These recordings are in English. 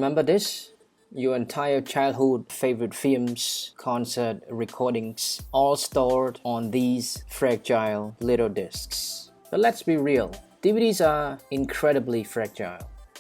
Remember this? Your entire childhood favorite films, concert recordings, all stored on these fragile little discs. But let's be real, DVDs are incredibly fragile.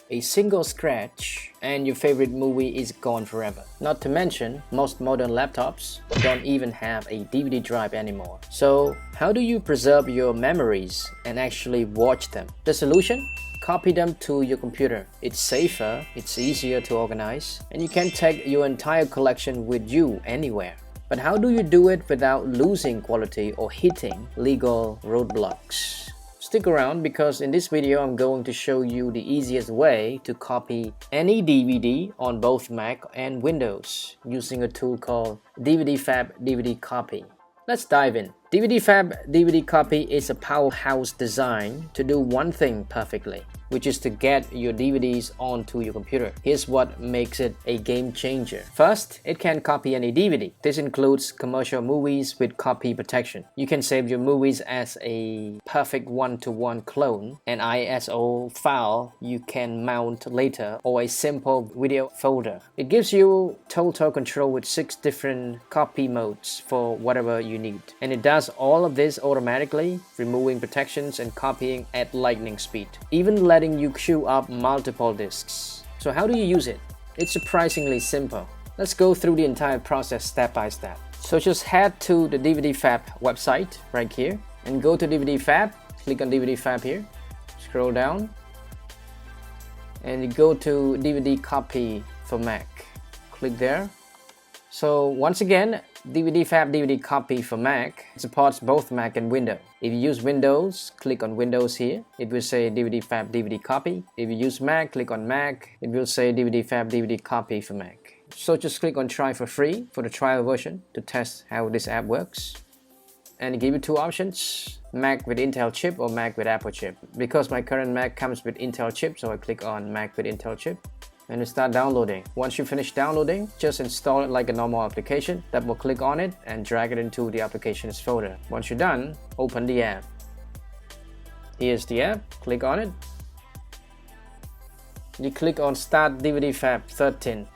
A single scratch and your favorite movie is gone forever. Not to mention, most modern laptops don't even have a DVD drive anymore. So how do you preserve your memories and actually watch them? The solution? Copy them to your computer. It's safer, it's easier to organize, and you can take your entire collection with you anywhere. But how do you do it without losing quality or hitting legal roadblocks? Stick around because in this video I'm going to show you the easiest way to copy any DVD on both Mac and Windows using a tool called DVDFab DVD Copy. Let's dive in. DVDFab DVD Copy is a powerhouse design to do one thing perfectly, which is to get your DVDs onto your computer. Here's what makes it a game changer. First, it can copy any DVD. This includes commercial movies with copy protection. You can save your movies as a perfect one-to-one clone, an ISO file you can mount later, or a simple video folder. It gives you total control with 6 different copy modes for whatever you need. And it does all of this automatically, removing protections and copying at lightning speed, even letting you queue up multiple discs. So how do you use it? It's surprisingly simple. Let's go through the entire process step by step. So just head to the DVDFab website right here and go to DVDFab, click on DVDFab here, scroll down, and you go to DVD Copy for Mac. Click there. So once again, DVDFab DVD Copy for Mac supports both Mac and Windows. If you use Windows, click on Windows here. It will say DVDFab DVD Copy. If you use Mac, click on Mac. It will say DVDFab DVD Copy for Mac. So just click on Try for free for the trial version to test how this app works. And it gives you 2 options, Mac with Intel chip or Mac with Apple chip. Because my current Mac comes with Intel chip, so I click on Mac with Intel chip. And you start downloading. Once you finish downloading, just install it like a normal application. Double click on it and drag it into the applications folder. Once you're done, open the app. Here's the app, click on it. You click on Start DVDFab 13.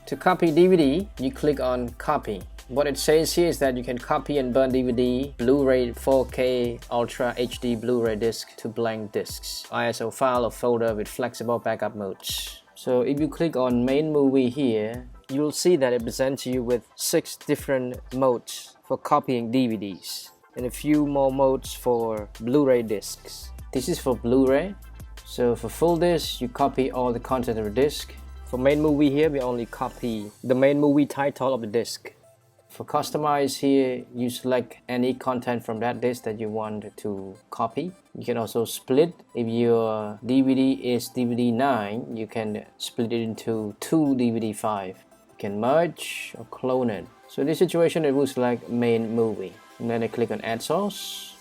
To copy DVD, you click on Copy. What it says here is that you can copy and burn DVD, Blu-ray 4K Ultra HD Blu-ray disc to blank discs, ISO file or folder with flexible backup modes. So if you click on main movie here, you'll see that it presents you with 6 different modes for copying DVDs and a few more modes for Blu-ray discs. This is for Blu-ray. So for full disc, you copy all the content of the disc. For main movie here, we only copy the main movie title of the disc. For customize here, you select any content from that disc that you want to copy. You can also split. If your DVD is DVD 9, you can split it into 2 DVD 5. You can merge or clone it. So in this situation, it will select main movie. And then I click on add source.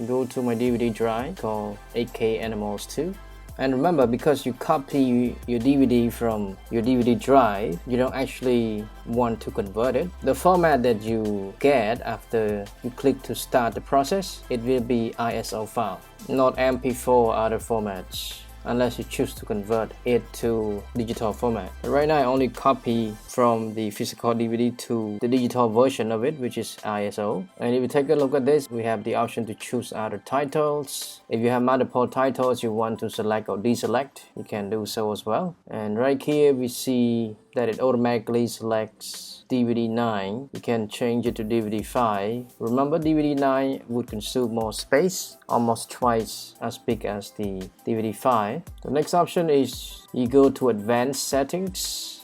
Go to my DVD drive called 8K Animals 2. And remember, because you copy your DVD from your DVD drive, you don't actually want to convert it. The format that you get after you click to start the process, it will be ISO file, not MP4 or other formats, unless you choose to convert it to digital format. But right now I only copy from the physical DVD to the digital version of it, which is ISO. And if you take a look at this, we have the option to choose other titles. If you have multiple titles you want to select or deselect, you can do so as well. And right here we see that it automatically selects DVD 9. You can change it to DVD 5. Remember, DVD 9 would consume more space, almost twice as big as the DVD 5. The next option is you go to Advanced Settings.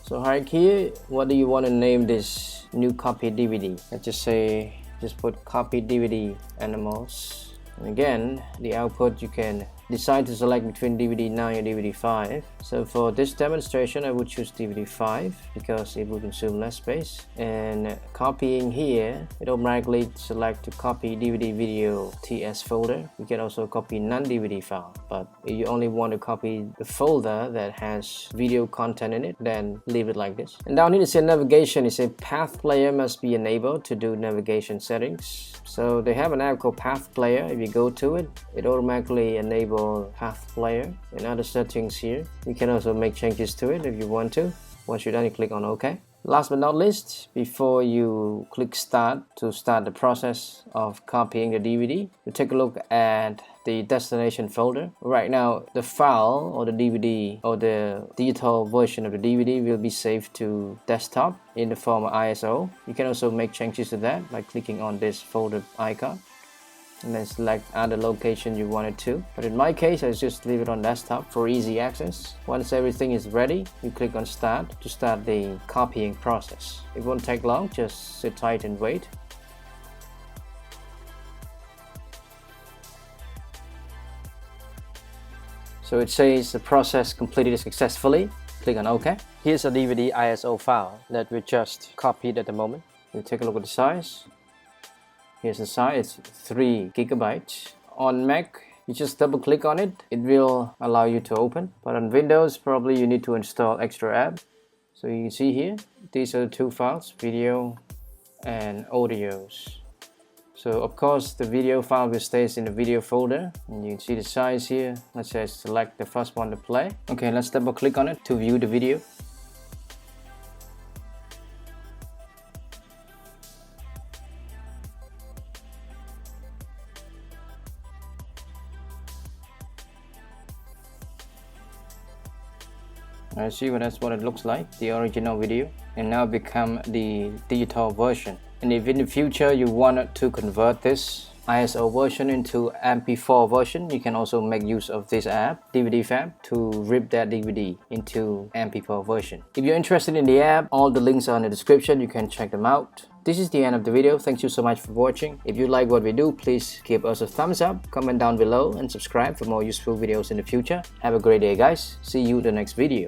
So right here, what do you want to name this new copy DVD? Let's just put copy DVD Animals. And again, the output you can decide to select between DVD 9 and DVD 5. So for this demonstration, I would choose DVD 5 because it will consume less space. And copying here, it automatically select to copy DVD video TS folder. You can also copy non-DVD file, but if you only want to copy the folder that has video content in it, then leave it like this. And down here it says navigation. It says path player must be enabled to do navigation settings. So they have an app called Path Player. If you go to it, it automatically enables enable path player. In other settings here, you can also make changes to it if you want to. Once you're done, you click on OK. Last but not least, before you click start to start the process of copying the DVD, you take a look at the destination folder. Right now, the file or the DVD or the digital version of the DVD will be saved to desktop in the form of ISO. You can also make changes to that by clicking on this folder icon and then select other location you want it to. But in my case, I just leave it on desktop for easy access. Once everything is ready, you click on start to start the copying process. It won't take long, just sit tight and wait. So it says the process completed successfully. Click on OK. Here's a DVD ISO file that we just copied at the moment. You take a look at the size. Here's the size, it's 3 GB. On Mac, you just double click on it. It will allow you to open. But on Windows, probably you need to install extra app. So you can see here, these are the two files, video and audios. So of course, the video file will stay in the video folder. And you can see the size here. Let's say select the first one to play. Okay, let's double click on it to view the video. I see that's what it looks like, the original video, and now become the digital version. And if in the future you wanted to convert this ISO version into MP4 version, you can also make use of this app, DVDFab, to rip that DVD into MP4 version. If you're interested in the app, all the links are in the description, you can check them out. This is the end of the video. Thank you so much for watching. If you like what we do, please give us a thumbs up, comment down below, and subscribe for more useful videos in the future. Have a great day, guys. See you in the next video.